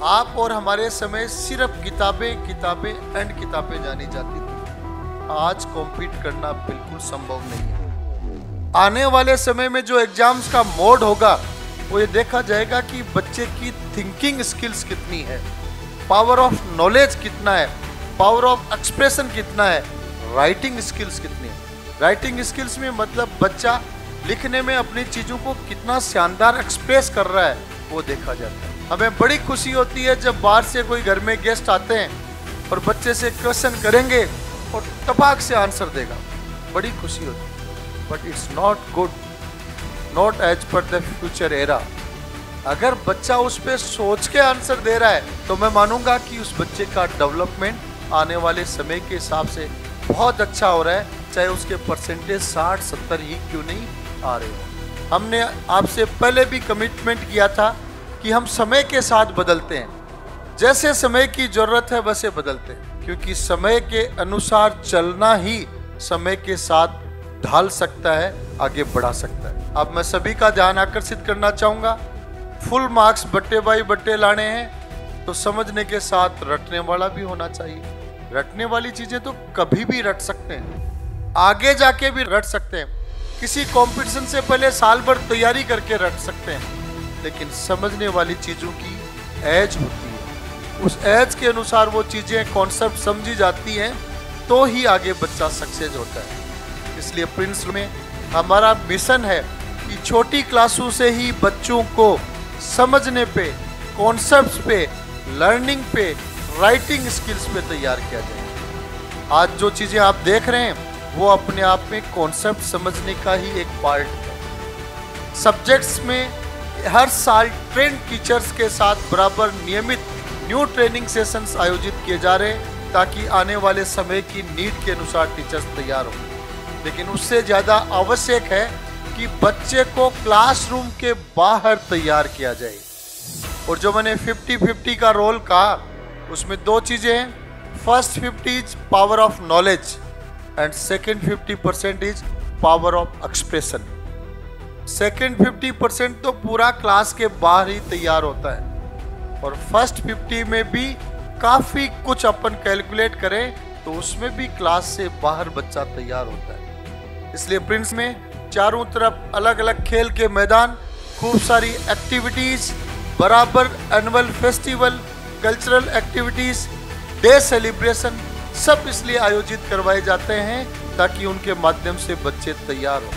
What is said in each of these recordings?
आप और हमारे समय सिर्फ किताबें किताबें एंड किताबें जानी जाती थी। आज कॉम्पीट करना बिल्कुल संभव नहीं है। आने वाले समय में जो एग्जाम्स का मोड होगा वो ये देखा जाएगा कि बच्चे की थिंकिंग स्किल्स कितनी है, पावर ऑफ नॉलेज कितना है, पावर ऑफ एक्सप्रेशन कितना है, राइटिंग स्किल्स कितनी है। राइटिंग स्किल्स में मतलब बच्चा लिखने में अपनी चीज़ों को कितना शानदार एक्सप्रेस कर रहा है वो देखा जाता है। हमें बड़ी खुशी होती है जब बाहर से कोई घर में गेस्ट आते हैं और बच्चे से क्वेश्चन करेंगे और टपाक से आंसर देगा, बड़ी खुशी होती है। But it's not good, not as per the future era. अगर बच्चा उस पर सोच के आंसर दे रहा है तो मैं मानूंगा कि उस बच्चे का डेवलपमेंट आने वाले समय के हिसाब से बहुत अच्छा हो रहा है, चाहे उसके परसेंटेज 60-70 ही क्यों नहीं आ रहे हो। हमने आपसे पहले भी कमिटमेंट किया था कि हम समय के साथ बदलते हैं, जैसे समय की जरूरत है वैसे बदलते हैं, क्योंकि समय के अनुसार चलना ही समय के साथ ढाल सकता है, आगे बढ़ा सकता है। अब मैं सभी का ध्यान आकर्षित करना चाहूँगा, फुल मार्क्स बट्टे बाई बट्टे लाने हैं तो समझने के साथ रटने वाला भी होना चाहिए। रटने वाली चीज़ें तो कभी भी रट सकते हैं, आगे जाके भी रट सकते हैं, किसी कंपटीशन से पहले साल भर तैयारी करके रट सकते हैं, लेकिन समझने वाली चीज़ों की एज होती है। उस एज के अनुसार वो चीज़ें कॉन्सेप्ट समझी जाती हैं तो ही आगे बच्चा सक्सेस होता है। इसलिए प्रिंस में हमारा मिशन है कि छोटी क्लासों से ही बच्चों को समझने पे, कॉन्सेप्ट्स पे, लर्निंग पे, राइटिंग स्किल्स पे तैयार किया जाए। आज जो चीज़ें आप देख रहे हैं वो अपने आप में कॉन्सेप्ट समझने का ही एक पार्ट है। सब्जेक्ट्स में हर साल ट्रेंड टीचर्स के साथ बराबर नियमित न्यू ट्रेनिंग सेशंस आयोजित किए जा रहे हैं ताकि आने वाले समय की नीड के अनुसार टीचर्स तैयार हों। लेकिन उससे ज़्यादा आवश्यक है कि बच्चे को क्लासरूम के बाहर तैयार किया जाए। और जो मैंने 50-50 का रोल कहा उसमें दो चीज़ें हैं, first 50 is power of knowledge and second 50% is power of expression. Second 50% तो पूरा क्लास के बाहर ही तैयार होता है और फर्स्ट 50 में भी काफ़ी कुछ अपन कैलकुलेट करें तो उसमें भी क्लास से बाहर बच्चा तैयार होता है। इसलिए प्रिंस में चारों तरफ अलग अलग खेल के मैदान, खूब सारी एक्टिविटीज़, बराबर annual festival, cultural activities, day celebration सब इसलिए आयोजित करवाए जाते हैं ताकि उनके माध्यम से बच्चे तैयार हों।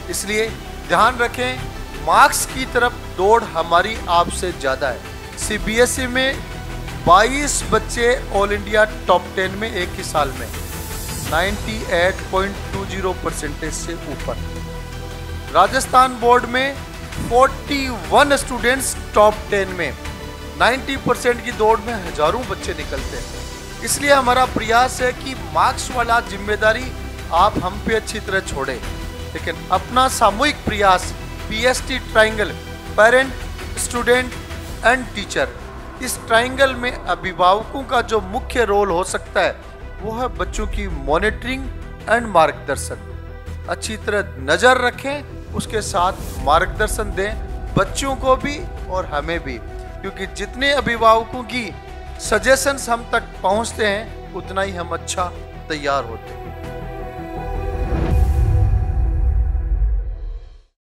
इसलिए ध्यान रखें, मार्क्स की तरफ दौड़ हमारी आपसे ज़्यादा है। CBSE में 22 बच्चे ऑल इंडिया टॉप 10 में एक ही साल में, 98.20% से ऊपर। राजस्थान बोर्ड में 41 स्टूडेंट्स टॉप 10 में, 90% की दौड़ में हजारों बच्चे निकलते हैं। इसलिए हमारा प्रयास है कि मार्क्स वाला जिम्मेदारी आप हम पे अच्छी तरह छोड़ें, लेकिन अपना सामूहिक प्रयास PST triangle, parent, student and teacher, इस ट्राइंगल में अभिभावकों का जो मुख्य रोल हो सकता है वो है बच्चों की मॉनिटरिंग एंड मार्गदर्शन। अच्छी तरह नज़र रखें, उसके साथ मार्गदर्शन दें बच्चों को भी और हमें भी, क्योंकि जितने अभिभावकों की सजेशंस हम तक पहुंचते हैं उतना ही हम अच्छा तैयार होते हैं।